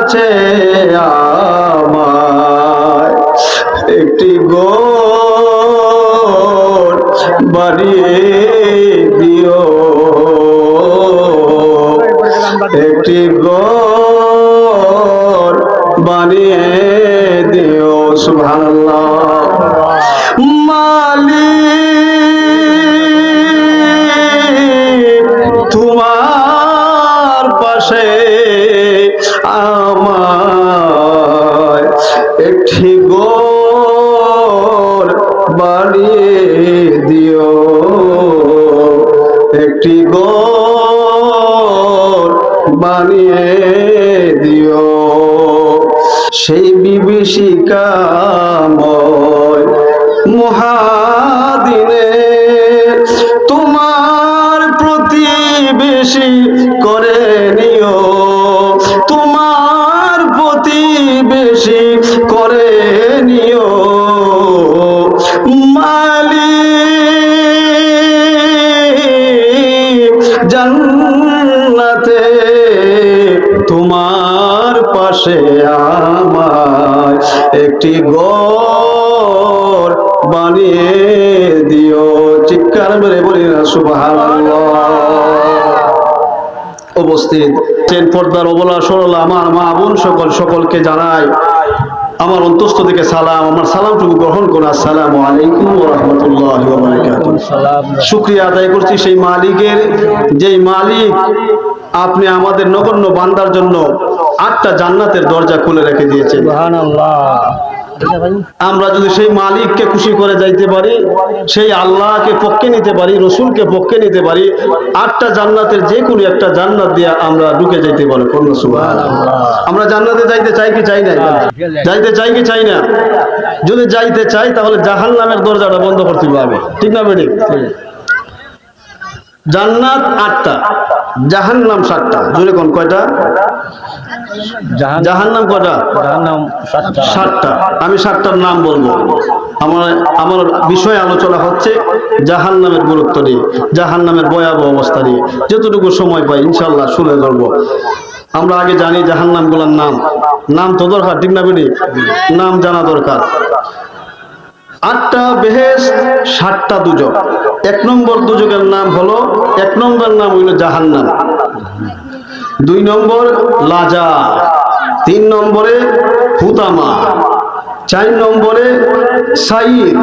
কাছে আমায় একটি ঘর বানিয়ে দিও, একটি ঘর বানিয়ে দিও। সুবহানাল্লাহ। মালিক তোমার পাশে আমায় একটি ঘর বানিয়ে দিও, একটি ঘর বানিয়ে দিও। সেই বিভীষিকাময় মহাদিনে তোমার প্রতিবেশী করে নিও, তোমার প্রতিবেশী করে নিও। মালিক জান্নাতে তোমার পাশে আমায় একটি ঘর বানিয়ে দিও। চিৎকার মেরে বলি না সুবহানাল্লাহ। উপস্থিত চেন পর্দার অবলা সরলা আমার মা বোন সকলকে জানাই আমার অন্তস্থ থেকে সালাম। আমার সালামটুকু গ্রহণ করুন। আসসালামু আলাইকুম ওয়া রাহমাতুল্লাহি ওয়া বারাকাতুহু। শুকরিয়া আদায় করছি সেই মালিকের, যেই মালিক আপনি আমাদের নগণ্য বান্দার জন্য 8টা জান্নাতের দরজা খুলে রেখে দিয়েছেন। সুবহানাল্লাহ। আমরা যদি সেই মালিককে খুশি করে যাইতে পারি, সেই আল্লাহকে পক্ষে নিতে পারি, রসুলকে পক্ষে নিতে পারি, 8টা জান্নাতের যে কোনো একটা জান্নাত দিয়ে আমরা ঢুকে যাইতে পারি। সুবহানাল্লাহ। আমরা জান্নাতে যাইতে চাই কি চাই না? যাইতে চাই কি চাই না? যদি যাইতে চাই তাহলে জাহান্নামের দরজাটা বন্ধ করতে হবে, ঠিক না বেঠিক? জান্নাত 8টা, জাহান্নাম 7টা। জোরে কোন কয়টা? জাহান্নাম কয়টা? জাহান্নাম 7টা। আমি 7টার নাম বলবো। আমার বিষয় আলোচনা হচ্ছে জাহান্নামের গুরুত্ব নিয়ে, জাহান্নামের ভয়াবহ অবস্থা নিয়ে। যতটুকু সময় পাই ইনশাআল্লাহ শুনে ধরবো। আমরা আগে জানি জাহান্নামগুলোর নাম তো দরকার, ঠিক না বেটি? নাম জানা দরকার। 8টা বেহেশত, 7টা দুজক। 1 নম্বর দুজকের নাম হলো, 1 নম্বর নাম হইল জাহান্নাম, 2 নম্বর লাজা, 3 নম্বরে হুতামা, 4 নম্বরে সাইর,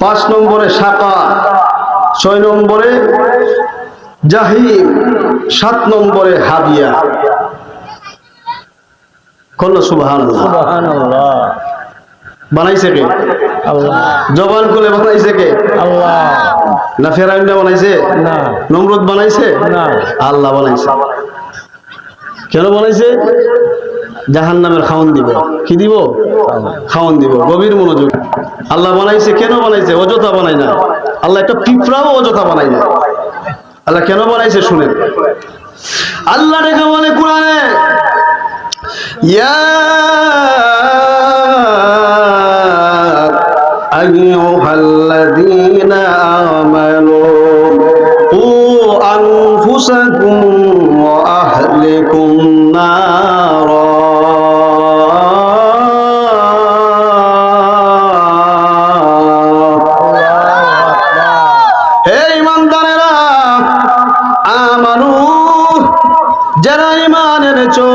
5 নম্বরে সাকা, 6 নম্বরে জাহিম, 7 নম্বরে হাবিয়া। কোন সুবহানাল্লাহ। সুবহানাল্লাহ। বানাইছে কে? আল্লাহ। জবান খুলে বানাইছে কে? আল্লাহ। না ফেরাউন বানাইছে? না। নমরুদ বানাইছে? না। আল্লাহ বানাইছে। কেন বানাইছে? জাহান্নামের খাওন দিব। কি দিব? খাওন দিব। গভীর মনোযোগ। আল্লাহ বানাইছে, কেন বানাইছে? অযথা বানাই না। আল্লাহ একটা পিঁপড়াও অযথা বানাই না। আল্লাহ কেন বানাইছে শুনেন। আল্লাহ রেখে বলে কোরআনে, ইয়া আইয়ুহাল্লাযীনা আমানু কু আনফুসাকুম ওয়া আহলিকুম নারা। হে ঈমানদারেরা, আমানু, যারা ঈমান এনেছো,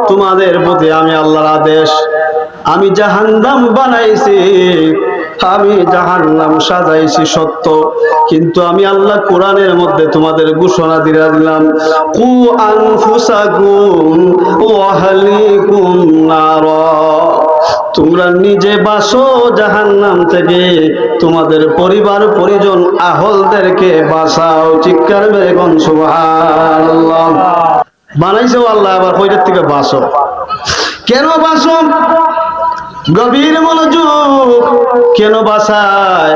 তোমাদের প্রতি আমি আল্লাহর আদেশ, আমি জাহান্নাম বানাইছি, আমি জাহান্নাম সাজাইছি সত্য, কিন্তু আমি আল্লাহ কোরআনের মধ্যে তোমাদের ঘোষণা দিয়ে দিলাম, কু আনফুসাকুম ওয়া আহলিকুম নারা, তোমরা নিজে বাঁচো জাহান্নাম থেকে, তোমাদের পরিবার পরিজন আহলদেরকে বাঁচাও। চিৎকার মেরে কোন সুবহানাল্লাহ। বানাইছো আল্লাহ, আবার কইটার থেকে বাঁচো। কেন বাঁচো? গভীর মনোযোগ। কেন বাঁচায়?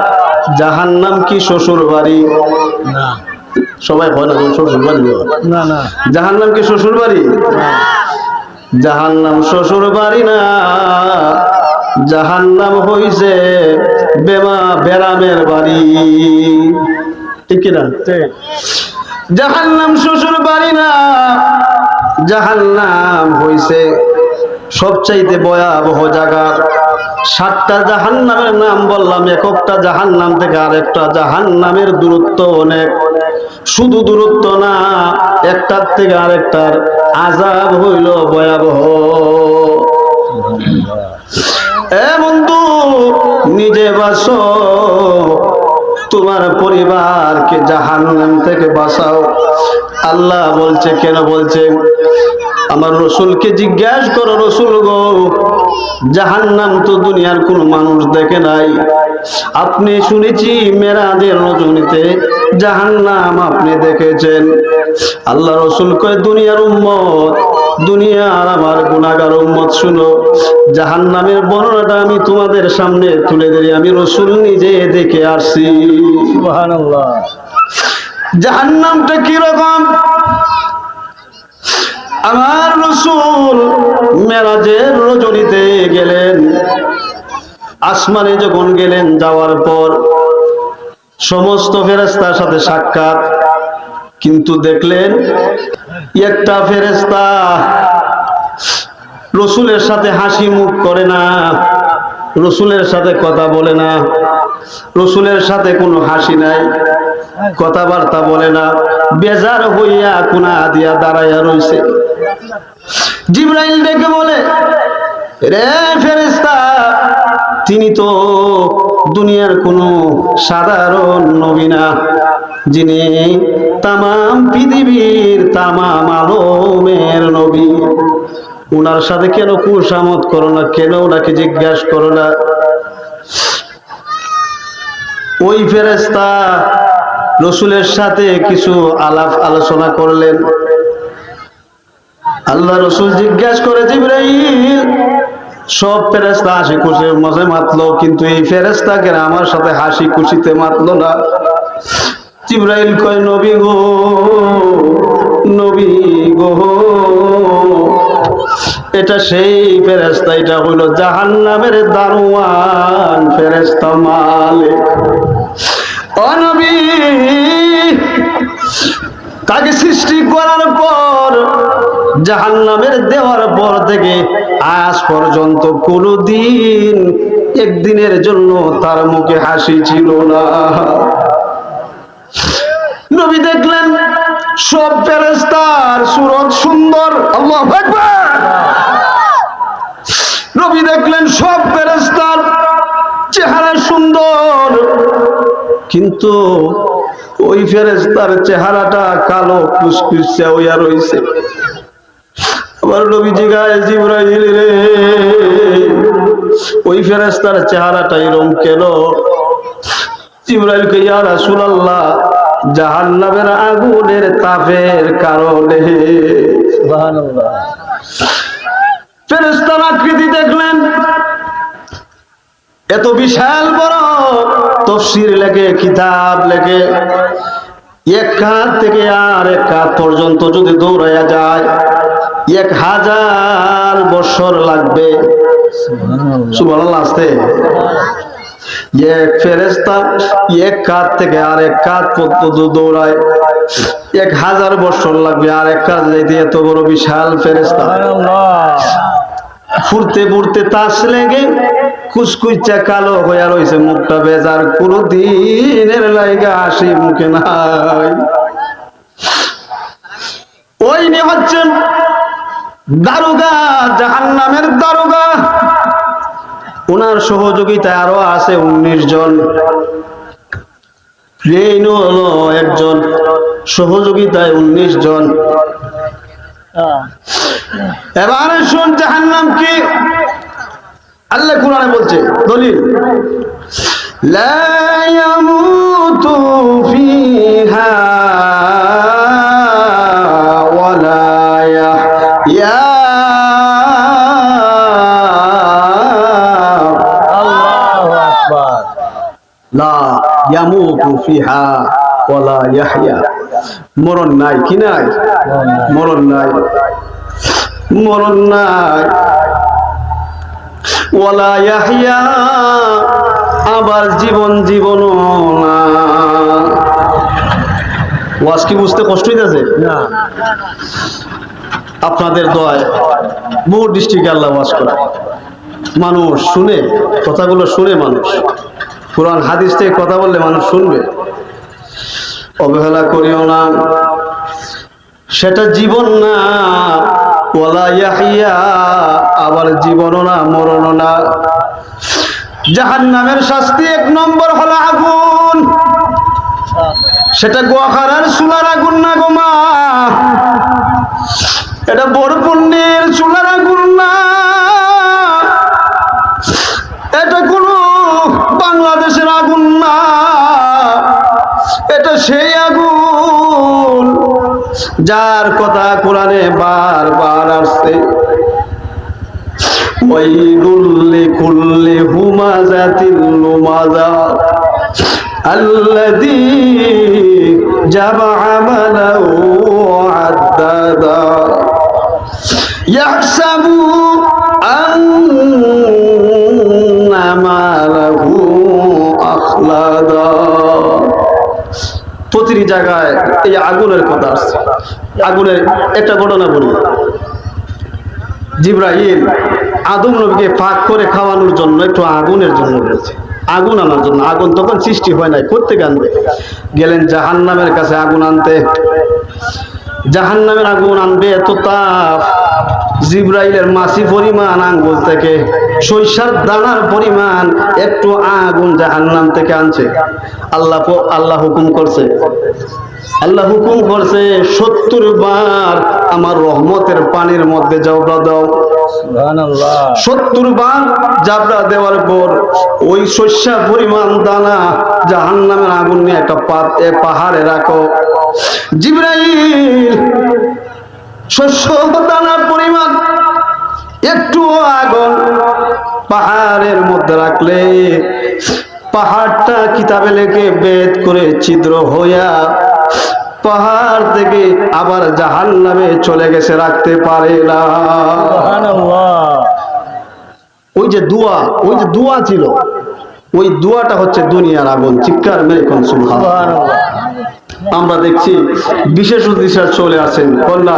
জাহান্নাম কি শ্বশুর বাড়ি? না। সবাই হয় না শ্বশুর বাড়ি? না না। জাহান্নাম কি শ্বশুর বাড়ি? না। জাহান্নাম শ্বশুর বাড়ি না, জাহান্নাম হইছে বেরামের বাড়ি, ঠিক কিনা? জাহান্নাম শ্বশুর বাড়ি না, জাহান্নাম হইছে সবচাইতে ভয়াবহ জায়গা। 7টা জাহান্নামের নাম বললাম, একটা জাহান্নাম থেকে আরেকটা জাহান্নামের দূরত্ব অনেক। শুধু দূরত্ব না, একটার থেকে আরেকটার আযাব হইল ভয়াবহ। এ বন্ধু, নিজে বাঁচো, তোমার পরিবারকে জাহান্নাম থেকে বাঁচাও। আল্লাহ বলছে, কেন বলছে? আমার রসুলকে জিজ্ঞাসা করো, রসুল গো, জাহান্নাম তো দুনিয়ার কোন মানুষ দেখে নাই, আপনি শুনেছি মেরাজের রজনীতে জাহান্নাম আপনি দেখেছেন। আল্লাহ রসুল কয়, দুনিয়ার উম্মত, দুনিয়ার আমার গুনাহগার উম্মত, শুনো, জাহান্নামের বর্ণনাটা আমি তোমাদের সামনে তুলে ধরি, আমি রসুল নিজে দেখে আসছি। সুবহানাল্লাহ। জাহান্নামটা কি রকম? আমার রাসূল মেরাজের রজনীতে গেলেন, আসমানে যখন গেলেন, যাওয়ার পর সমস্ত ফেরেশতার সাথে সাক্ষাৎ, কিন্তু দেখলেন একটা ফেরেশতা রসুলের সাথে হাসি মুখ করে না, রসুলের সাথে কথা বলে না, রসুলের সাথে কোনো হাসি নাই, কথাবার্তা বলে না, বেজার হইয়া কোনা দিয়া দাঁড়াইয়া রইছে। জিবরাইল ডেকে বলে, রে ফেরেশতা, তিনি তো দুনিয়ার কোনো সাধারণ নবী না, যিনি তামাম পৃথিবীর তামাম আলমের নবী। উনার সাথে কেন কুসামত করো না, কেন ওনাকে জিজ্ঞাসা করো না? ওই ফেরেশতা রসুলের সাথে কিছু আলাপ আলোচনা করলেন। আল্লাহ রসুল জিজ্ঞাসা করে, জিবরাইল, সব ফেরেশতা হাসি খুশি মজা মাতলো, কিন্তু এই ফেরেশতাকে আমার সাথে হাসি খুশিতে মাতলো না। জিবরাইল কয়, নবী গো, নবী গো, এটা সেই ফেরেশতা, এটা হইল জাহান্নামের দারোয়ান ফেরেশতা মালিক। ও নবী, তাকে সৃষ্টি করার পর, জাহান্নামের দেওয়ার পর থেকে আজ পর্যন্ত কোনদিন একদিনের জন্য তার মুখে হাসি ছিল না। নবী দেখলেন সব ফেরেশতার সুরত সুন্দর, আল্লাহু আকবার। নবী দেখলেন সব ফেরেশতার চেহারা সুন্দর, কিন্তু ওই ফেরেশতার চেহারাটা কালো কুচকুচে হইয়া রইছে। আবার নবী জিজ্ঞাসা, জিবরাইল রে, ওই ফেরেশতার চেহারাটা এরকম কেন? জিবরাইল কয়, ইয়া রাসূলুল্লাহ, জাহান্নামের আগুনের তাপের কারণে। সুবহানাল্লাহ। ফেরেশতার আকৃতি দেখলেন এত বিশাল বড়, তাফসীর লেখে, কিতাব লেখে, এক হাত থেকে আর এক হাত পর্যন্ত যদি দৌড়াইয়া যায় 1000 বছর লাগবে। সুবহানাল্লাহ। আসতে এক ফেরেশতা এক কাত থেকে আর এক কাত পর্যন্ত দৌড়ায়, 1000 বছর লাগবে আর এক কাজ যাইতে। এত বড় বিশাল ফেরেশতা ফুরতে ফুরতে তাস লেগে কুচকুচা কালো হইয়া রয়েছে, মুখটা বেজার, কোনো দিনের লাইগা হাসি মুখে নাই। ওই নিয়ে হচ্ছেন দারোগা, জাহান্নামের দারোগা। ওনার সহযোগিতায় আরো আছে 19 জন। ট্রেন হলো একজন, সহযোগিতায় 19 জন। এবারে শুন জাহান্নাম কি আল্লাহ কুরআনে বলছে, দলিল, লা ইয়ামুতু ফিহা ওয়ালা ইয়াহইয়া। আল্লাহু আকবার। লা ইয়ামুতু ফিহা ওয়ালা ইয়াহইয়া। মরণ নাই, কি নাই? মরণ নাই, মরণ নাই। ওয়ালা ইয়াহইয়া, আবার জীবন জীবনও না। ওয়াজ কি বুঝতে কষ্ট হইতেছে? না। আপনাদের দোয়ায় বহু ডিস্ট্রিক্টে আল্লাহ ওয়াজ করে, মানুষ শুনে, কথাগুলো শুনে মানুষ, কোরআন হাদিস থেকে কথা বললে মানুষ শুনবে। অবহেলা করিও না, সেটা জীবন না, ওয়ালা ইয়াহিয়া, আবার জীবনও না মরণও না। জাহান্নামের শাস্তি 1 নম্বর হলো আগুন, সেটা গোয়াখারার চুলার আগুন না গো মা, এটা বরপুণ্যের চুলার আগুন না, এটা কোনো বাংলাদেশের আগুন না, এটা সেই আগুন যার কথা কোরআনে বারবার আসছে। ওয়াইলুল লিকুল্লি হুমাযাতিল লুমাযা আল্লাযী জামা'a মালাহু ওয়া'আদ্দাদা ইয়াহসাবু আন্না মালাহু আখলাদা। প্রতিটি জায়গায় এই আগুনের কথা আসছে। আগুনের একটা ঘটনা বলি। জিবরাইল আদম নবীকে পাক করে খাওয়ানোর জন্য একটু আগুনের জন্য বলেছে, আগুন আনার জন্য। আগুন তখন সৃষ্টি হয় নাই, করতে আনবে গেলেন জাহান্নামের কাছে আগুন আনতে। জাহান্নামের আগুন আনবে, এত তাপ, জিবরাইলের মাসি পরিমাণ আঙ্গুল থেকে সরিষার দানার পরিমাণ একটু আগুন জাহান্নাম থেকে আনছে। আল্লাহ হুকুম করছে, আল্লাহ হুকুম করছে 70 বার আমার রহমতের পানির মধ্যে জাবড়া দাও। সুবহানাল্লাহ। 70 বার জাবড়া দেওয়ার পর ওই সরিষার পরিমাণ দানা জাহান্নামের আগুন নিয়ে একটা পাহাড়ে রাখো। জিবরাইল শস্য দানার পরিমাণ একটু আগুন পাহাড়ের মধ্যে রাখলে পাহাড়টা কিতাবে লেখে বেদ করে ছিদ্র হইয়া পাহাড় থেকে আবার জাহান্নামে চলে গেছে, রাখতে পারে না। সুবহানাল্লাহ। ওই যে দোয়া ছিল, ওই দোয়াটা হচ্ছে দুনিয়ার আগুন। চিৎকার মেরে কোন সুবহানাল্লাহ। আমরা দেখছি বিশেষ অতিথি চলে আসেন, কন্যা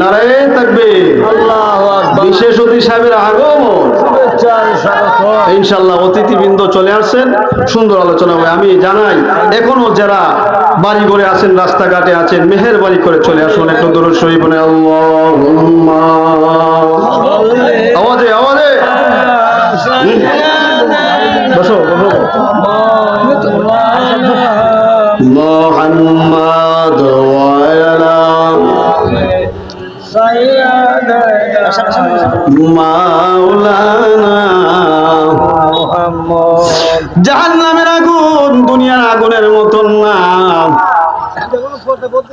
নারায়ে তাকবীর, আল্লাহু আকবার। বিশেষ অতিথি সাহেবের আগমন, ইনশাআল্লাহ অতিথিবৃন্দ চলে আসেন, সুন্দর আলোচনা হবে। আমি জানাই এখনো যারা বাড়ি ঘরে আছেন, রাস্তাঘাটে আছেন, মেহেরবানি করে চলে আসুন, একটু দরুদ শরীফ পড়ে আল্লাহুম্মা আওয়াজে আওয়াজে বসো মুহাম্মদ ওয়া আলা মাওলানা মুহাম্মদ। জাহান্নামের আগুন দুনিয়ার আগুনের মতন না।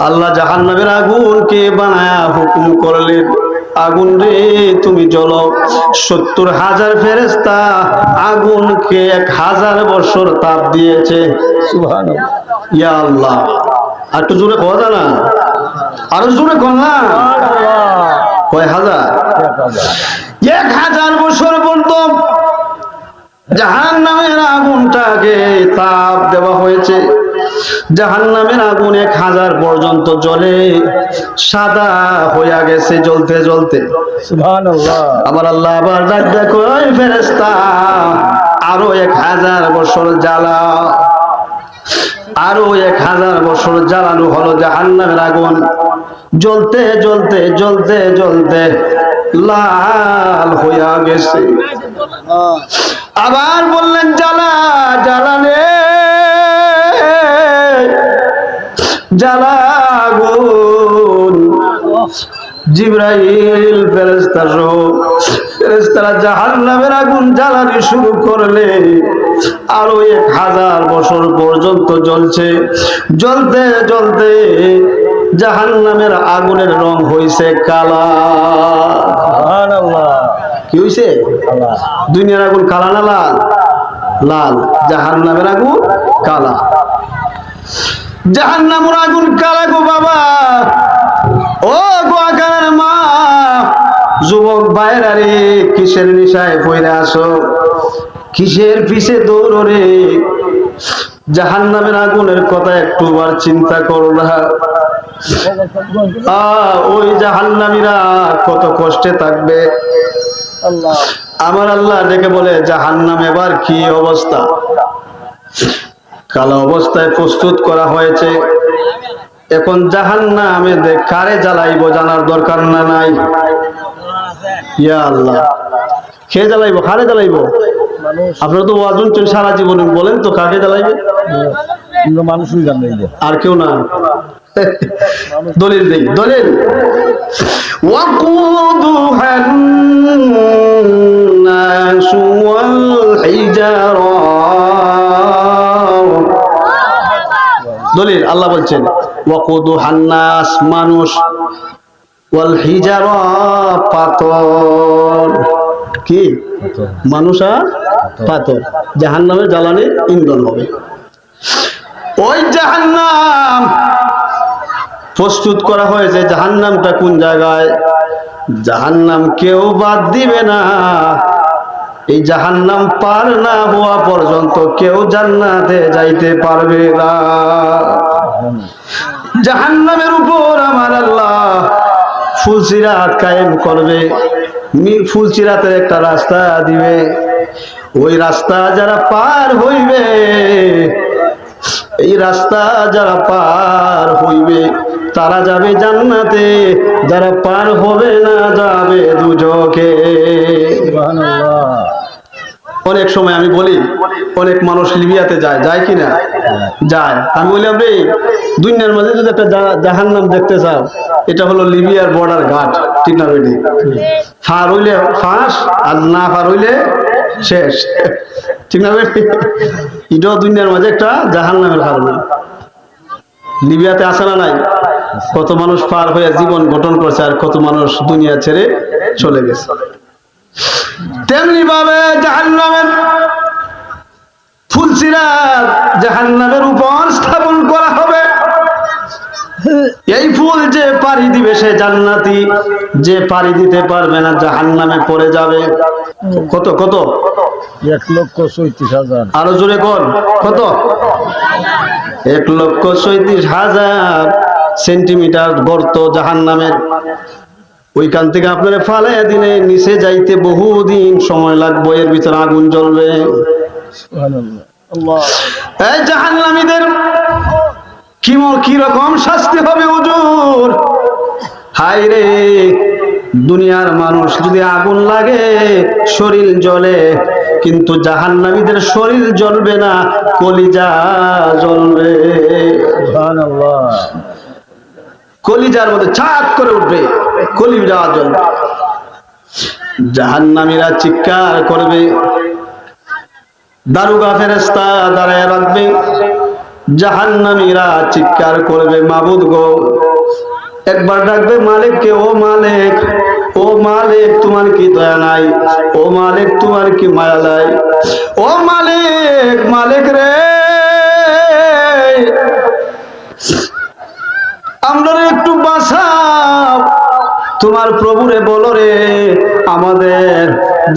আল্লাহ জাহান্নামের আগুনকে বানায়া হুকুম করলেন, আগুন রে তুমি জ্বলো। 70,000 ফেরেশতা আগুনকে 1000 বছর তাপ দিয়েছে। সুবহানাল্লাহ। ইয়া আল্লাহ, আর একটু জোরে কথা না, আরো জোরে কথা। কয় হাজার? 1000 বছর পর্যন্ত জাহান্নামের আগুনটাকে তাপ দেওয়া হয়েছে। জাহান্নামের আগুন 1000 পর্যন্ত জ্বলে সাদা হয়ে গেছে জ্বলতে জ্বলতে। সুবহানাল্লাহ। আবার আল্লাহ আবার ডাক দেয়, কই ফেরেশতা আরো 1000 বছর জ্বালা। আরো 1000 বছর জ্বালানো হলো জাহান্নামের আগুন। জ্বলতে জ্বলতে জ্বলতে জ্বলতে লাল হইয়া গেছে। আবার বললেন জ্বালা জ্বালানে জ্বালা আগুন। জিবরাইল ফেরেশতারা জাহান্নামের আগুন জ্বালানি শুরু করলে আরো 1000 বছর পর্যন্ত জ্বলছে। জ্বলতে জ্বলতে জাহান্নামের আগুনের রং হইছে কালা। সুবহানাল্লাহ। কি হইছে? কালা। দুনিয়ার আগুন কালা না লাল? লাল। জাহান্নামের আগুন কালা। জাহান্নামের আগুন কালা গো বাবা। ও গোয়াকার মা, যুবক ভাইরা রে, কিসের নেশায় পইরা আসো, কিসের পিছে দৌড় রে? জাহান্নামের আগুনের কথা একটুবার চিন্তা করো না। ওই জাহান্নামীরা কত কষ্টে থাকবে। আমার আল্লাহ ডেকে বলে জাহান্নাম এবার কি অবস্থা। কালো অবস্থায় প্রস্তুত করা হয়েছে। এখন জাহান্নামে কারে জ্বালাইবো জানার দরকার না নাই? ইয়া আল্লাহ, কে জ্বালাইবো, কারে জ্বালাইবো? আপনারা তো ওয়াজ শুনছেন সারা জীবন, বলেন তো কাকে জ্বালাইবে? মানুষই জানাইবে, আর কেউ না। দলিল দেই, দলিল ওয়াকুদুহান নাসু ওয়াল হিজারা। দলিল আল্লাহ বলছেন ওয়াকুদুহান নাস মানুষ, ওয়াল হিজারা পাথর। কি মানুষ আর পাথর জাহান্নামের জ্বালানির ইন্ধন হবে। ওই জাহান্নাম প্রস্তুত করা হয়েছে। জাহান্নামটা কোন জায়গায়? জাহান্নাম কেউ বাদ দিবে না। এই জাহান্নাম পার না হওয়া পর্যন্ত কেউ জান্নাতে যাইতে পারবে না। জাহান্নামের উপর আমার আল্লাহ ফুলসিরাত কায়েম করবে। ফুলসিরাতের একটা রাস্তা দিবে। ওই রাস্তা যারা পার হইবে, এই রাস্তা যারা পার হইবে তারা যাবে জান্নাতে, যারা পার হবে না যাবে দুজকে। অনেক সময় আমি বলি অনেক মানুষ লিবিয়াতে যায় কি না? যায়। আমি বললাম রে, দুনিয়ার মাঝে যদি একটা জাহান্নাম দেখতে চাও, এটা হলো লিবিয়ার বর্ডার ঘাট, ঠিক না বেটি? ফার হইলে ফাঁস, আর না ফার হইলে শেষ, ঠিক না বেটি? এটাও দুনিয়ার মাঝে একটা জাহান্নামের কারণে। লিবিয়াতে আসে না নাই? কত মানুষ পার হয়ে জীবন গঠন করছে, আর কত মানুষ দুনিয়া ছেড়ে চলে গেছে। তেমনি ভাবে জাহান্নামের ফুলসিরাত জাহান্নামের উপর স্থাপন করা হবে। এই ফুল যে পাড়ি দিবে সে জান্নাতি, যে পাড়ি দিতে পারবে না জাহান্নামে পড়ে যাবে। কত কত? 1,37,000। আরো জোরে কর, কত? 1,37,000 সেন্টিমিটার গর্ত জাহান্নামের। ওইখান থেকে আপনারা ফালাইয়া দিলে নিচে যাইতে বহুদিন সময় লাগবে, এর ভিতরে আগুন জ্বলবে। এই জাহান্নামীদের কি রকম শাস্তি হবে হুজুর? হায় রে, দুনিয়ার মানুষ যদি আগুন লাগে শরীর জ্বলে, কিন্তু জাহান্নামীদের শরীর জ্বলবে না, কলিজা জ্বলবে। সুবহানাল্লাহ। কলিজার মধ্যে ছাপ করে উঠবে, কলিজা জ্বলবে। জাহান্নামীরা চিৎকার করবে, দারোগা ফেরেশতা দাঁড়ায় রাখবে। জাহান্নামীরা চিৎকার করবে, মাবুদ গো, একবার ডাকবে মালিককে, ও মালিক, ও মালিক তোমার কি দয়া নাই? ও মালিক তোমার কি মায়া নাই? ও মালিক, মালিক রে, আমরা একটু বাঁচাও। তোমার প্রভুরে বলো রে, আমাদের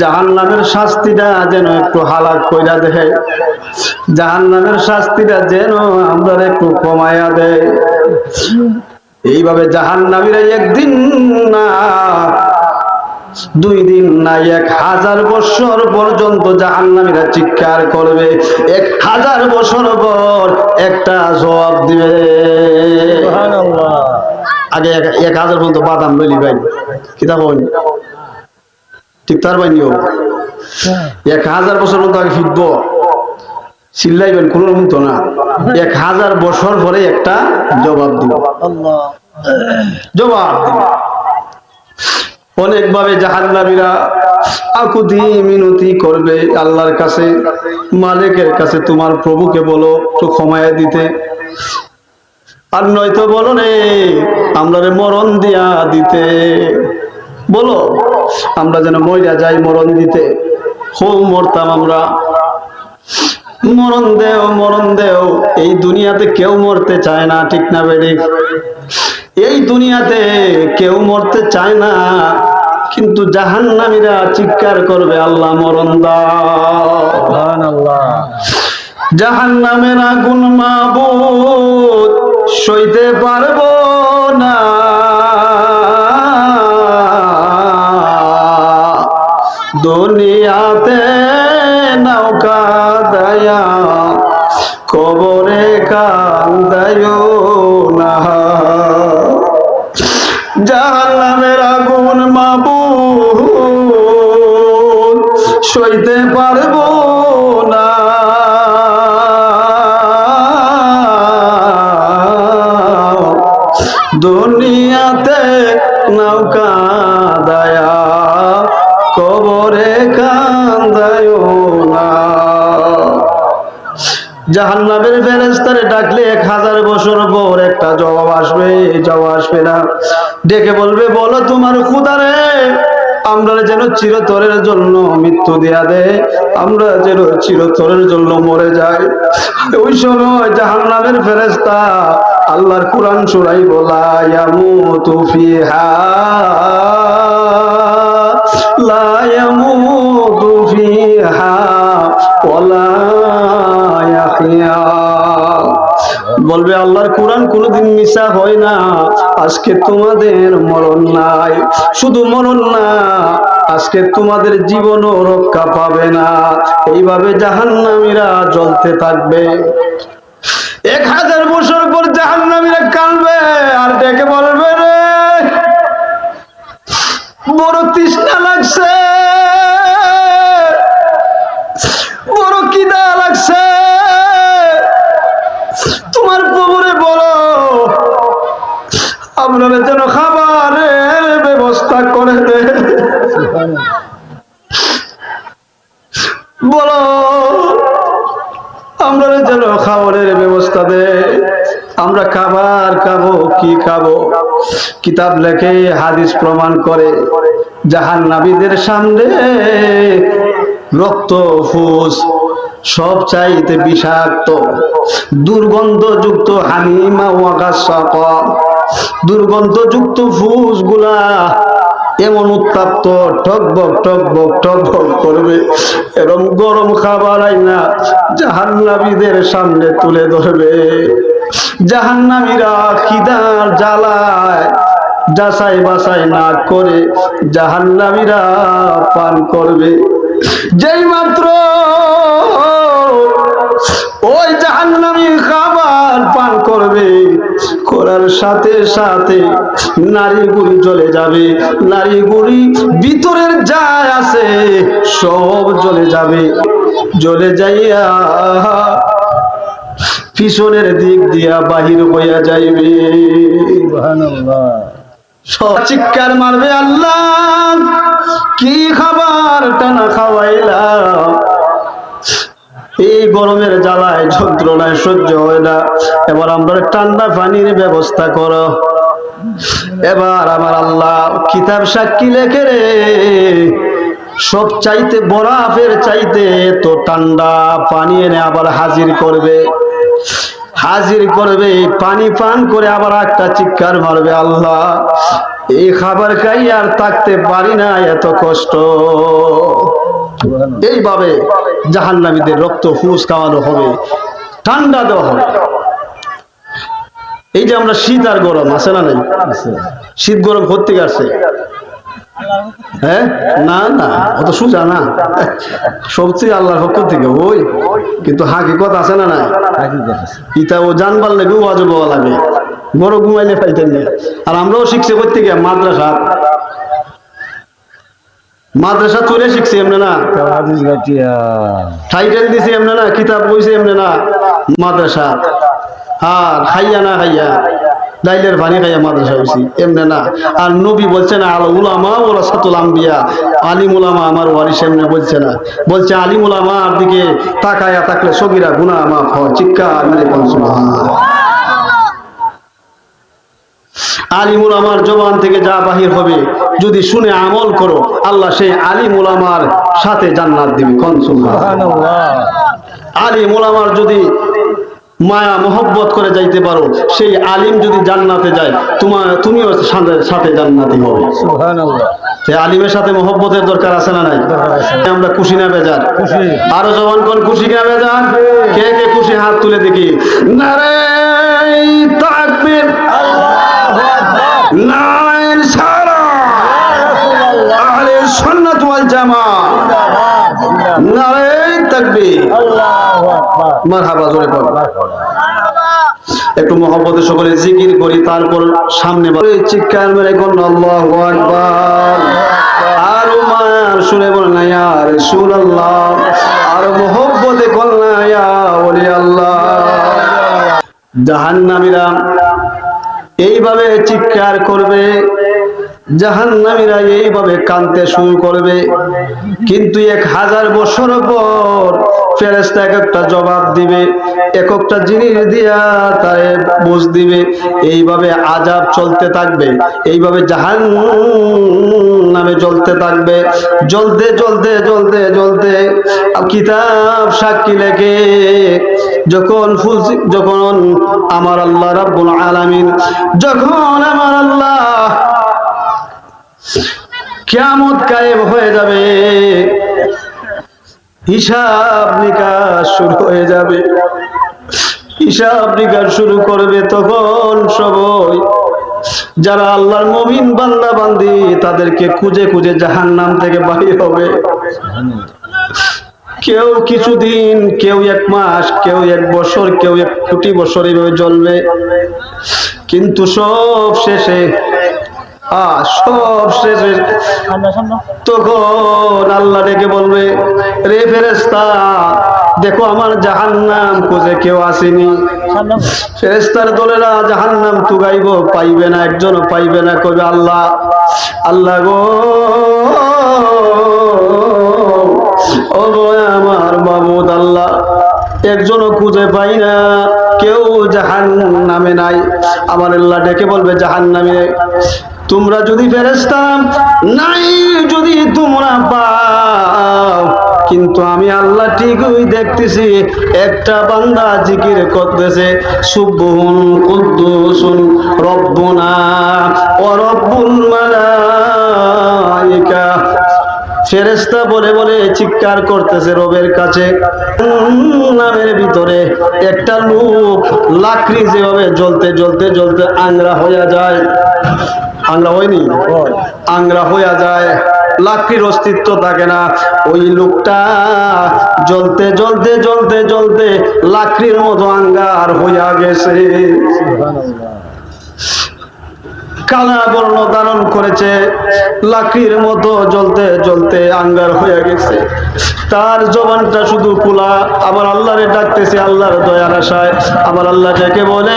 জাহান্নামের শাস্তিটা যেন একটু হালাক কইরা দেয়, জাহান্নামের শাস্তিটা যেন আমরা একটু কমায়া দেয়। এইভাবে জাহান্নামীরা একদিন না, 2 দিন না, 1000 বছর পর্যন্ত জাহান্নামীরা চিৎকার করবে। 1000 বছর পর একটা জবাব দিবে। সুবহানাল্লাহ। আগে 1000 পর্যন্ত বাদাম লইলি ভাই, কিতাব হয়নি, ঠিক তার বাইনিও 1000 বছর পর্যন্ত আগে ফিরব, চিল্লাইবেন কোনো মতো না। 1000 বছর পরে একটা জবাব দিব, জবাব দিব। অনেকভাবে জাহান্নামীরা আকুতি মিনতি করবে আল্লাহর কাছে, মালিকের কাছে, তোমার প্রভুকে বলো একটু ক্ষমায়া দিতে, আর নয়তো বলো রে আমরা মরণ দিয়া দিতে, বলো আমরা যেন মইরা যাই মরণ দিতে। খুব মরতাম আমরা, মরণ দেও, মরণ দেও। এই দুনিয়াতে কেউ মরতে চায় না, ঠিক না বেড়ি? এই দুনিয়াতে কেউ মরতে চায় না, কিন্তু জাহান্নামীরা চিৎকার করবে, আল্লাহ মরণ দাও। সুবহানাল্লাহ। জাহান্নামের আগুন মাবুদ সইতে পারবো কবরে কান্দায়ো না, জাহান্নামের আগুন মাবুদ সইতে পারবো না। দুনিয়াতে নৌকা দায়া, কবরে কান্দায়ো না। জাহান্নামের ফেরেশতারে ডাকলে 1000 বছর পর একটা জবাব আসবে, জবাব আসবে না। ডেকে বলবে, বলো তোমার খোদারে আমরা যেন চিরতরের জন্য মৃত্যু দেয়া দে, আমরা যেন চিরতরের জন্য মরে যাই। ওই সময় জাহান্নামের ফেরেশতা আল্লাহর কুরআন সূরাই বলা, ইয়ামুতু ফিহা লা ইয়ামুতু ফিহা ওয়ালা ইয়াহইয়া। বলবে আল্লাহর কোরআন কোনোদিন মিছা হয় না, আজকে তোমাদের মরণ নাই। শুধু মরণ না, আজকে তোমাদের জীবনও রক্ষা পাবে না। এইভাবে জাহান্নামীরা জ্বলতে থাকবে। 1000 বছর পর জাহান্নামীরা কাঁদবে আর ডেকে বলবে, রে বড় তৃষ্ণা লাগছে, বড় খিদা লাগছে, তোমার কবরে বলো আপনারা যেন খাবারের ব্যবস্থা করে দে। বলো আমরা যেন খাবারের ব্যবস্থা দে, আমরা খাবার খাবো, কি খাবো? কিতাব লেখে, হাদিস প্রমাণ করে, জাহান্নামীদের সামনে রক্ত ফুস সব চাইতে বিষাক্ত, দুর্গন্ধযুক্ত হামিমা ওয়া গাসসাকা, দুর্গন্ধযুক্ত ফুস গুলা এমন উত্তাপ্ত, টকবক টকবক টকবক করবে, এরকম গরম খাবার আইনা জাহান্নামীদের সামনে তুলে ধরবে। জাহান্নামীরা খিদার জ্বালায় যাচাই বাছাই না করে জাহান্নামীরা পান করবে। যেই মাত্র ওই জাহান্নামী খাবার পান করবে, করার সাথে সাথে নারী গুলি জ্বলে যাবে, নারী গুলি ভিতরের যা আছে সব জ্বলে যাবে। জ্বলে যাইয়া পিছনের দিক দিয়া বাহির হইয়া যাইবে। সুবহানাল্লাহ। সব চিৎকার মারবে, আল্লাহ কি খাবার টানা খাওয়াইলাম, এই গরমের জ্বালায় যন্ত্রণায় সহ্য হয় না, এবার আমরা ঠান্ডা পানির ব্যবস্থা করো। এবার আমার আল্লাহ কিতাব সাক্ষী লেখে রে, সব চাইতে বরফের চাইতে তো ঠান্ডা পানি এনে আবার হাজির করবে, হাজির করবে, পানি পান করে আবার একটা চিৎকার মারবে, আল্লাহ এই খাবার খাই আর থাকতে পারি না, এত কষ্ট। এইভাবে জাহান্নামীদের রক্ত ফুস খাওয়ানো হবে, ঠান্ডা দেওয়া হবে। এই যে আমরা শীত আর গরম আছে না নাই, শীত গরম কোত্থেকে আসছে? হ্যাঁ না না, অত সোজা না, সবচেয়ে আল্লাহর পক্ষ থেকে ওই, কিন্তু হাকিকত আছে না নাই? ইটা ও জানবার লাগে, ওয়াজ বলা লাগে, বড় ঘুমাইলে পাইতেন না। আর আমরাও শিখছি কোত্থেকে? মাদ্রাসা, মাদ্রাসা চলে শিখছি এমনি না, টাইটেল দিছি এমনি না, কিতাব বইছে এমনি না, মাদ্রাসা। আর খাইয়া না খাইয়া ডাইলের পানি খাইয়া মাদ্রাসা হয়েছি এমনি না। আর নবী বলছে না, আল উলামা ওয়ারাসাতুল আম্বিয়া, আলিম উলামা আমার ওয়ারিস, এমনি বলছে না, বলছে আলিম উলামার দিকে তাকায়া থাকলে সগীরা গুনাহ মাফ হয়। চিৎকার মেরে বল সুবহানাল্লাহ। আলিম উলামার জবান থেকে যা বাহির হবে যদি শুনে আমল করো, আল্লাহ সেই আলিম উলামার সাথে জান্নাত দিবে। কোন সুবহানাল্লাহ। আলিম উলামার যদি মায়া মোহব্বত করে যাইতে পারো, সেই আলিম যদি জান্নাতে যায়, তুমিও সাথে জান্নাতি হবে। সুবহানাল্লাহ। আলিমের সাথে মোহব্বতের দরকার আছে না নাই? আমরা খুশি না বেজার? আরো জবান কোন খুশি না বেজার? কে কে খুশি হাত তুলে দেখি। নারে তাকবীর, আল্লাহু আকবার, নারে সালাত, আহলে সুন্নাত ওয়াল জামাত, নারে তাকবীর, আল্লাহু আকবার। মারহাবা, জোরে পড়ো। একটু মহব্বতে সকলে জিকির করি, তারপর সামনে চিৎকার মেরে কোন আল্লাহু আকবার। আর মার শুনে বলেন ইয়া রাসূলুল্লাহ, আর মহব্বতে কোন ইয়া ওলি আল্লাহ। জাহান্নামীরা এইভাবে চিৎকার করবে, জাহান্নামীরা এইভাবে কাঁদতে শুরু করবে। কিন্তু 1000 বছর পর ফেরেশতা এক একটা জবাব দিবে, এক একটা জিনিস দিয়া তারে বুঝ দিবে। এইভাবে আযাব চলতে থাকবে, এইভাবে জাহান্নামে জ্বলতে থাকবে। জ্বলতে জ্বলতে জ্বলতে জ্বলতে কিতাব সাক্ষী লেখে, যখন আমার আল্লাহ রাব্বুল আলামিন, যখন আমার আল্লাহ কিয়ামত কায়েম হয়ে যাবে, হিসাব নিকাশ শুরু হয়ে যাবে, হিসাব নিকাশ শুরু করবে, তখন সবাই যারা আল্লাহর মুমিন বান্দা বান্দি তাদেরকে খুঁজে খুঁজে জাহান্নাম থেকে বাহির হবে। কেউ কিছুদিন, কেউ 1 মাস, কেউ 1 বছর, কেউ 1 কোটি বছর এইভাবে জ্বলবে। কিন্তু সব শেষে তখন আল্লাহ ডেকে বলবে, রে ফেরেশতা, দেখো আমার জাহান্নাম খুঁজে কেউ আসেনি। ফেরেশতার দলেরা জাহান্নাম তুগাইব, পাইবে না, একজনও পাইবে না। কইবে আল্লাহ, আল্লাহ গো, ও গো আমার মাবুদ আল্লাহ, একজনও খুঁজে পাই না, কেউ জাহান্নামে নাই। আমার আল্লাহ ডেকে বলবে, জাহান্নামে তোমরা যদি ফেরেশতা নাই, যদি তোমরা পাও, কিন্তু আমি আল্লাহ ঠিকই দেখতেছি একটা বান্দা জিকির করতেছে, সুবহুন কুদ্দুসুন রব্বুনা ওয়া রব্বুল মালাইকা। ফেরেশতা বলে বলে চিৎকার করতেছে রবের কাছে। নামের ভিতরে একটা লোক লাকড়ি যেভাবে জ্বলতে জ্বলতে জ্বলতে আংরা হয়ে যায়, আংরা হয়নি, আংরা হয়ে যায়, লাকড়ির অস্তিত্ব থাকে না, ওই লোকটা জ্বলতে জ্বলতে জ্বলতে জ্বলতে লাকড়ির মতো আঙ্গার হইয়া গেছে। কালা বর্ণ ধারণ করেছে, লাকড়ির মতো জ্বলতে জ্বলতে আঙ্গার হয়ে গেছে। তার জবানটা শুধু খোলা, আমার আল্লাহরে ডাকতেছে আল্লাহর দয়ার আশায়। আমার আল্লাহ ডেকে বলে,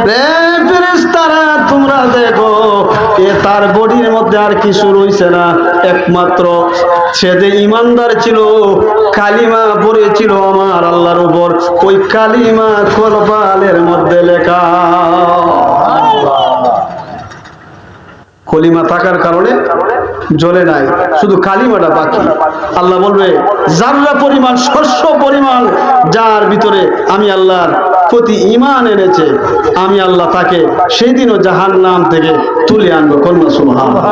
রে ফেরেশতারা, তোমরা দেখো তার বডির মধ্যে আর কিছু রইছে না, একমাত্র সে যে ইমানদার ছিল, কালিমা পড়েছিল আমার আল্লাহর উপর, ওই কালিমা কলবালের মধ্যে লেখা। কলিমা থাকার কারণে জ্বলে নাই, শুধু কালিমাটা বাকি। আল্লাহ বলবে, জাররা পরিমাণ, শস্য পরিমাণ যার ভিতরে আমি আল্লাহর প্রতি ঈমান এনেছে, আমি আল্লাহ তাকে সেই দিনও জাহান্নাম থেকে তুলে আনবো। কন্যা সুবহানাল্লাহ।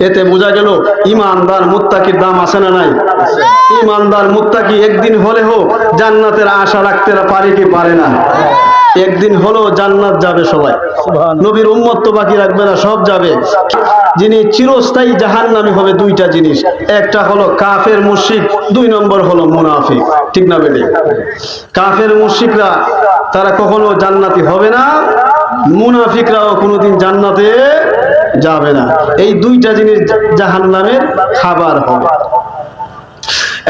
এতে বোঝা গেল ঈমানদার মুত্তাকির দাম আছে না নাই? ঈমানদার মুত্তাকি একদিন হলেও জান্নাতের আশা রাখতে পারে কি পারে না? একদিন হলো জান্নাত যাবে সবাই। নবীর উম্মত তো বাকি রাখবে না, সব যাবে। যিনি চিরস্থায়ী জাহান্নামী হবে 2টা জিনিস, একটা হলো কাফের মুশরিক, 2 নম্বর হলো মুনাফিক। ঠিক না বেটে? কাফের মুশরিকরা তারা কখনো জান্নাতি হবে না, মুনাফিকরাও কোনোদিন জান্নাতে যাবে না। এই 2টা জিনিস জাহান্নামের খাবার হবে।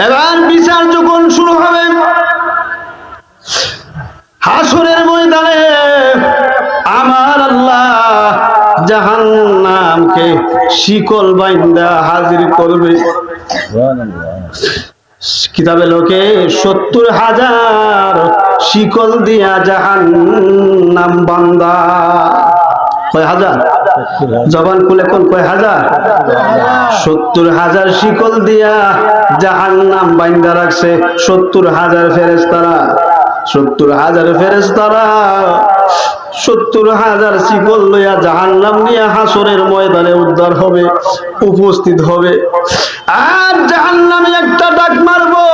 এবার বিচার যখন শুরু হবে, হাসরের ময়দানে আমার আল্লাহ জাহান্নামকে শিকল বাইন্দা হাজির করবে। কিতাবে লোকে 70,000 শিকল দিয়া জাহান্নাম বান্দা। কয় হাজার? জবান খুলে কোন কয় হাজার? 70,000 শিকল দিয়া জাহান্নাম বাইন্দা রাখছে। 70,000 ফেরেশতারা, 70,000 ফেরেশতারা 70,000 শিকল লইয়া জাহান্নাম নিয়ে হাসরের ময়দানে উদ্ধার হবে, উপস্থিত হবে। আর জাহান্নামে একটা ডাক মারবো,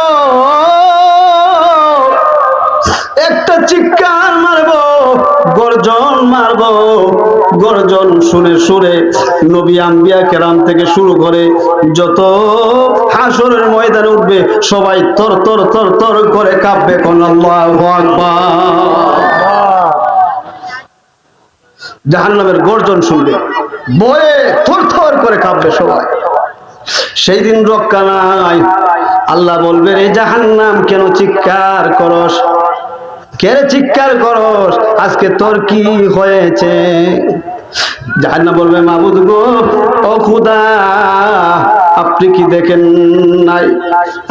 একটা চিৎকার মারবো, গর্জন মারবো। গর্জন শুনে শুনে নবী আম্বিয়া কেরাম থেকে শুরু করে যত হাসরের ময়দানে উঠবে সবাই তর তর তর তর করে কাঁপবে। কোন আল্লাহু আকবার। জাহান্নামের গর্জন শুনবে, ভয়ে থর থর করে কাঁপবে সবাই। সেই দিন রক্ষা নাই। আল্লাহ বলবে, রে জাহান্নাম কেন চিৎকার করস, কে চিৎকার করস, আজকে তোর কি হয়েছে? জাহান্নাম বলবে, মাবুদ গো, ও খোদা, আপনি কি দেখেন নাই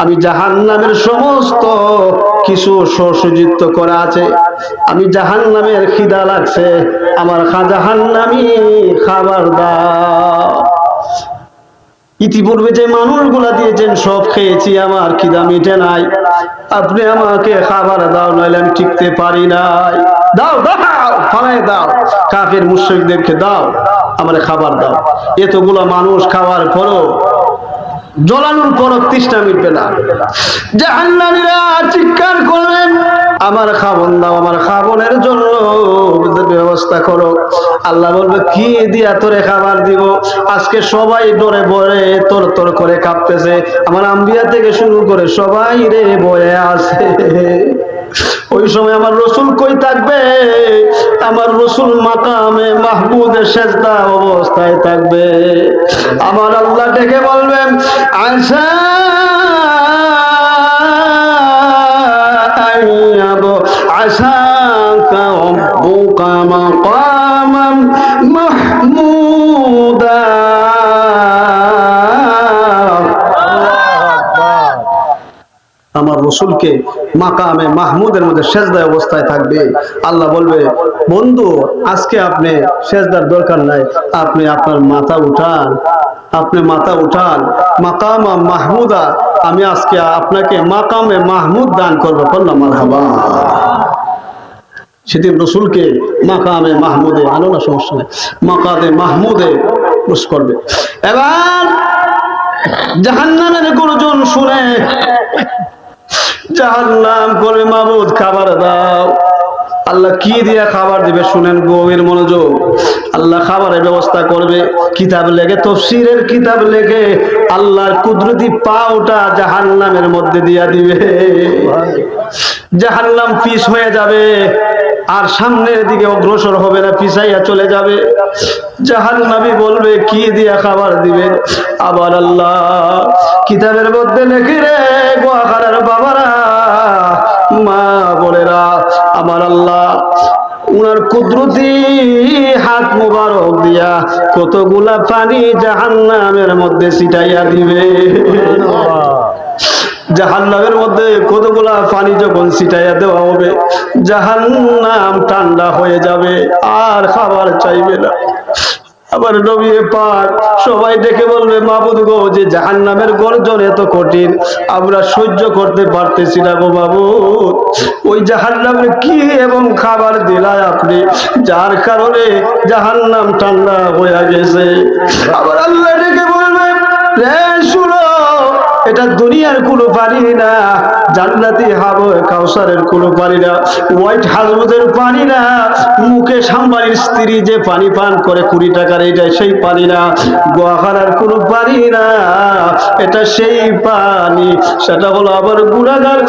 আমি জাহান্নামের সমস্ত কিছু সুসজ্জিত করা আছে, আমি জাহান্নামের খিদা লাগছে, আমার জাহান্নামী খাবার দাও। ইতিপূর্বে যে মানুষগুলা দিয়েছেন সব খেয়েছি, আমার খিদা মিটে নাই, আপনি আমাকে খাবার দাও, নইলে আমি টিকতে পারি নাই। দাও দাও, ফালাই দাও, কাফের মুশরিকদেরকে দাও, আমার খাবার দাও। এতগুলো মানুষ খাওয়ার পরও, জ্বলানোর পরও তৃষ্ণা মিটবে না। জাহান্নামীরা চিৎকার করবেন, আমার খাবন দাও, আমার খাবনের জন্য ব্যবস্থা করো। আল্লাহ বলবে, কি দিয়া তোরে খাবার দিব? আজকে সবাই ডরে ভয়ে তোর তোর করে কাঁপতেছে, আমার আম্বিয়া থেকে শুরু করে সবাই রে ভয়ে আছে। ওই সময় আমার রসুল কই থাকবে? আমার রসুল মাকামে মাহমুদের সেজদা অবস্থায় থাকবে। আমার আল্লাহ ডেকে বলবেন, আশা আশাকা রব্বুকা মাকামান মাহমুদা। আমার রসুলকে মাকামে মাহমুদের মধ্যে সেজদায় অবস্থায় থাকবে। আল্লাহ বলবে, বন্ধু, আজকে আপনি সেজদার দরকার নাই, আপনি আপনার মাথা উঠান, আপনি মাথা উঠান, মাকামা মাহমুদা, আমি আজকে আপনাকে মাকামে মাহমুদ দান করবো। বললাম মারহাবা। সেদিন রসুলকে মাকামে মাহমুদে আনো না, সমস্যা নেই, মাকামে মাহমুদে পুশ করবে। এবার জাহান্নামের গর্জন শুনে জাহান্নাম করে, মাবুদ খাবার দাও। আল্লাহ কি দিয়া খাবার দিবে শুনেন, গভীর মনোযোগ। আল্লাহ খাবারের ব্যবস্থা করবে, কিতাব লেগে, তফসিরের কিতাব লেগে আল্লাহর কুদরতি পাওটা জাহান্নামের মধ্যে দিয়া দিবে। জাহান্নাম পিছ হয়ে যাবে, আর সামনের দিকে অগ্রসর হবে না, পিছাইয়া চলে যাবে। জাহান্নামী বলবে, কি দিয়া খাবার দিবেন? আবার আল্লাহ কিতাবের মধ্যে লেখে, রে গোয়াখানার বাবারা, মা বোনেরা, আমার আল্লাহ উনার কুদরতি হাত মুবারক দিয়া কতগুলা পানি জাহান্নামের মধ্যে ছিটাইয়া দিবে। জাহান্নামের মধ্যে কতগুলা পানি যখন ছিটাইয়া দেওয়া হবে, জাহান্নাম ঠান্ডা হয়ে যাবে, আর খাবার চাইবে না। আবার নবী পাক সবাই ডেকে বলবে, মাবুদ গো, যে জাহান্নামের গর্জন এত কঠিন, আমরা সহ্য করতে পারতেছি না গো মাবুদ। ওই জাহান্নামের কি এবং খাবার দিলায় আপনি, যার কারণে জাহান্নাম ঠান্ডা হয়ে গেছে। আবার আল্লাহ ডেকে বলবে, রে শুনো, এটা দুনিয়ার কোনো পানি না, জান্নাতি হাওয়া কাউসারের কোনো পানি না, হোয়াইট হাউসের পানি না, মুকেশ আম্বানির স্ত্রী যে পানি পান করে 20 টাকার, এটা সেই পানি না, গোয়াখানার কোনো পানি না, এটা সেই পানি। সেটা হলো আবার গুনাহগার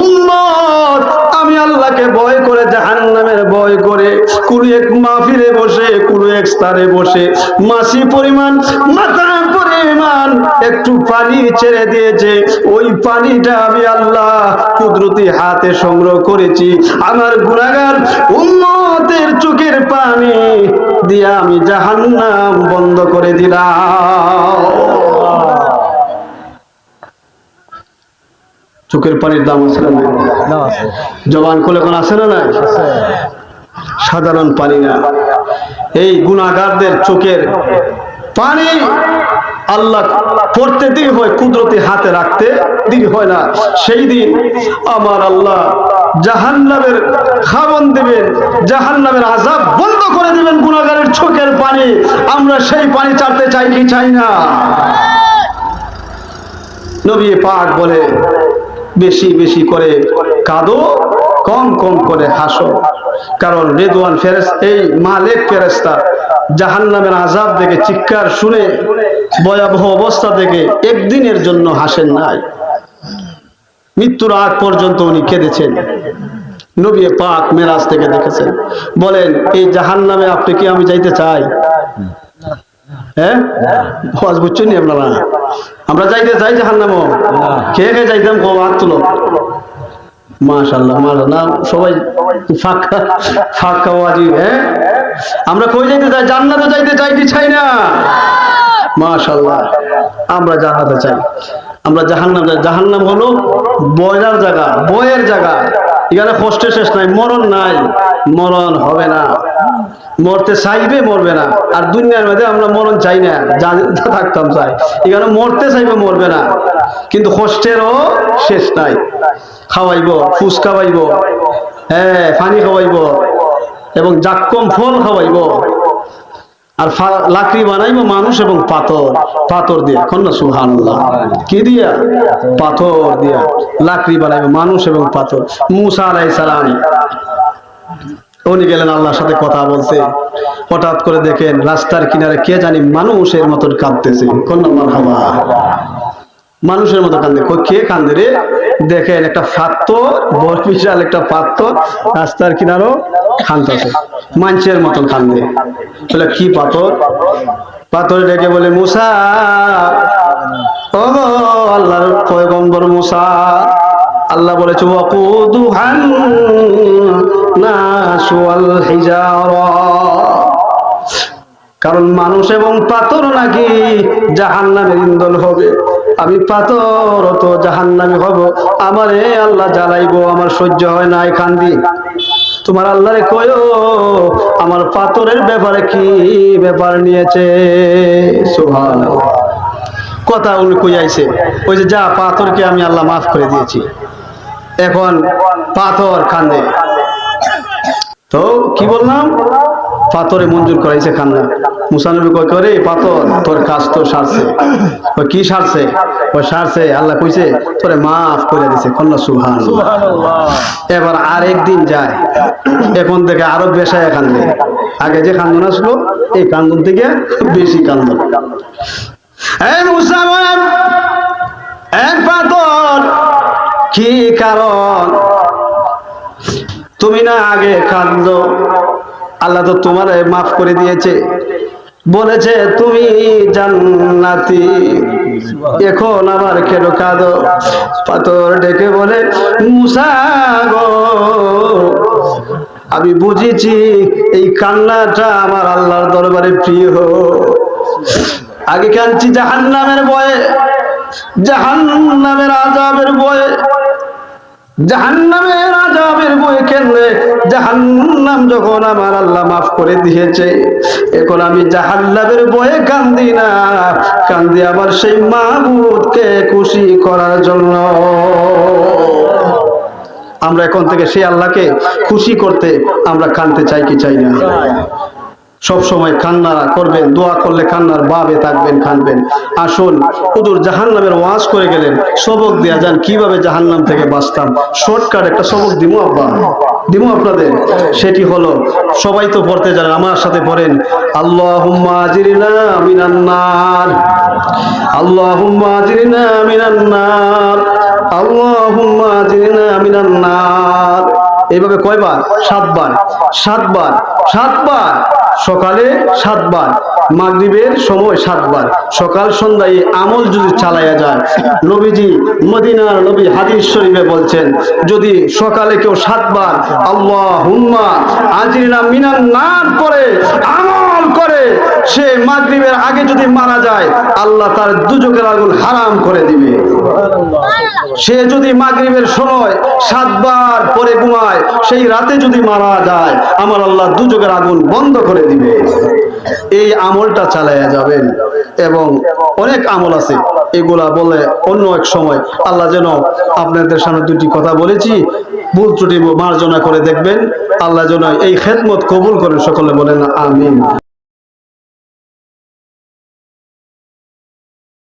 উম্মত। আমি আল্লাহকে ভয় করে, জাহান্নামের ভয় করে, কোন এক মাহফিলে বসে, কোন এক স্থানে বসে মাসি পরিমাণ, মাথা পরিমাণ একটু পানি ছেড়ে দিয়েছে, ওই পানিটা আমি আল্লাহ কুদরতি হাতে সংগ্রহ করেছি, আমার গুনাহগার উম্মতের চোখের পানি দিয়া আমি জাহান্নাম বন্ধ করে দিলাম। চোখের পানির দাম আছে না? জবান খুলে কোন আছে না? নাই। সাধারণ পানি না, এই গুনাহগারদের চোখের পানি আল্লাহ পড়তে দেরি হয়, কুদরতি হাতে রাখতে দেরি হয় না। সেই দিন আমার আল্লাহ জাহান্নামের খাবন দিবেন, জাহান্নামের আযাব বন্ধ করে দিবেন গুনাহগারের চোখের পানি। আমরা সেই পানি চাইতে চাই কি চাই না? নবী পাক বলে, বেশি বেশি করে কাঁদো, কম কম করে হাসো। কারণ রিদওয়ান ফেরেশতা, এই মালিক ফেরেশতা জাহান্নামের আযাব দেখে চিৎকার শুনে ভয়াবহ অবস্থা থেকে একদিনের জন্য হাসেন নাই, মৃত্যুর আগ পর্যন্ত উনি কেঁদেছেন। নবী পাক মেরাজ থেকে দেখেছেন। বলেন এই জাহান্নামে আপনি কি আমি যাইতে চাই? হ্যাঁ, আওয়াজ বুঝছেন নি আপনারা? আমরা যাইতে চাই জাহান্নামে? কে কে যাইতাম কো হাত তুলো। মাশাআল্লাহ, মাশাআল্লাহ, সবাই ফাঁকা ফাঁকা আওয়াজই। হ্যাঁ, আমরা কই যাইতে চাই? জান্নাতে যাইতে চাই কি চাই না? মাশাআল্লাহ, আমরা জান্নাতে চাই। আমরা জাহান্নাম যাই। জাহান্নাম হলো বয়ের জায়গা, বয়ের জায়গা। এখানে কষ্টের শেষ নাই, মরণ নাই, মরণ হবে না। মরতে চাইবে, মরবে না। আর দুনিয়ার মধ্যে আমরা মরণ চাই না, থাকতাম চাই। এখানে মরতে চাইবে, মরবে না, কিন্তু কষ্টেরও শেষ নাই। খাওয়াইব, ফুস খাওয়াইব, হ্যাঁ, পানি খাওয়াইব এবং জাক্কম ফল খাওয়াইব। আর লাকড়ি বানাইব মানুষ এবং পাথর, পাথর দিয়া। কন্যা সুবহানাল্লাহ, কি দিয়া? পাথর দিয়া লাকড়ি বানাইব মানুষ এবং পাথর। মূসা আলাইহিস সালাম উনি গেলেন আল্লাহর সাথে কথা বলতে। হঠাৎ করে দেখেন রাস্তার কিনারে কে জানি মানুষের মতো কাঁদতেছে। কন্যা মারহাবা, মানুষের মতো কান্দে। কে কান্দে রে? দেখেন একটা পাথর, বড় বিশাল একটা পাথর রাস্তার কিনারও কাঁদতেছে, মানুষের মতন কান্দে। বলে কি পাথর? পাথর ডেকে বলে মূসা, ও আল্লাহর পয়গম্বর মূসা, আল্লাহ বলেছে ওয়াকুদুহান নাসু ওয়াল হিজারা, কারণ মানুষ এবং পাথর নাকি জাহান্নামের ইন্ধন হবে। আমি পাথর তো জাহান্নামী হব, আমারে আল্লাহ জ্বালাইবো, আমার সহ্য হয় না, কান্দি। তোমার আল্লাহরে কয়ো আমার পাথরের ব্যাপারে কি ব্যাপার নিয়েছে। সুবহানাল্লাহ, কথা উনি কইয়াইছে ওই যে যা পাথরকে আমি আল্লাহ মাফ করে দিয়েছি। এখন পাথর কান্দে। তো কি বললাম? পাথরে মঞ্জুর করাইছে কান্না। মুসা নবী কয় করে পাথর তোর কাজ তো সারছে। কি সারছে? ওই সারছে, আল্লাহ কইছে তোরে মাফ করে দিছে। কন্যা সুবহানাল্লাহ। এবার আরেকদিন যায়, এখন থেকে আরো বেশায় কান্দে। আগে যে কান্দন আসলো এই কান্দন থেকে বেশি কান্দন। এই মুসা বলেন, এক পাথর কি কারণ তুমি না আগে কাঁদো? আল্লাহ তো তোমার মাফ করে দিয়েছে, বলেছে তুমি জান্নাতি, এখন আবার কেন কাঁদো? পাথর ডেকে বলে মূসা গো, আমি বুঝেছি এই কান্নাটা আমার আল্লাহর দরবারে প্রিয়। আগে কাঁদছি জাহান্নামের ভয়ে, জাহান্নামের আযাবের ভয়ে, জাহান্নামের আযাবের ভয়ে কেনলে জাহান্নাম যখন আমার আল্লাহ মাফ করে দিয়েছে, এখন আমি জাহান্নামের ভয়ে কান্দি না, কান্দি আমার সেই মাবুদকে খুশি করার জন্য। আমরা এখন থেকে সেই আল্লাহকে খুশি করতে আমরা কাঁদতে চাই কি চাই না? সব সময় কান্না করবেন, দোয়া করলে কান্নার বাবে থাকবেন, কাঁদবেন। আসুন, হুজুর জাহান্নামের ওয়াজ করে গেলেন, সবক দেয়া যান কিভাবে জাহান্নাম থেকে বাঁচতাম। শর্টকাট একটা সবক দিমু আব্বা, দিমু আপনাদের। সেটি হলো, সবাই তো পড়তে জানেন, আমার সাথে পড়েন, আল্লাহুম্মা আজিরনা মিনান নার, আল্লাহুম্মা আজিরনা মিনান নার, আল্লাহুম্মা আজিরনা মিনান নার। এইভাবে কয়বার? 7 বার, 7 বার, 7 বার। সকালে 7 বার, মাগরিবের সময় 7 বার, সকাল সন্ধ্যায় আমল যদি চালায়া যায়, নবীজি মদিনার নবী হাদিস শরীফে বলছেন, যদি সকালে কেউ 7 বার আল্লাহুম্মা আজিরনা মিনান নার পড়ে আমল করে, সে মাগরিবের আগে যদি মারা যায় আল্লাহ তার দুজকের আগুন হারাম করে দিবে। সে যদি মাগরিবের সময় 7 বার পরে ঘুমায়, সেই রাতে যদি মারা যায় আমার আল্লাহ দুজকের আগুন বন্ধ করে দিবে। এই আমলটা চালায়া যাবেন। এবং অনেক আমল আছে, এগুলা বলে অন্য এক সময়। আল্লাহ যেন আপনাদের সামনে দুটি কথা বলেছি, ভুল ত্রুটি মার্জনা করে দেখবেন। আল্লাহ যেন এই খেদমত কবুল করেন। সকলে বলেন আমিন।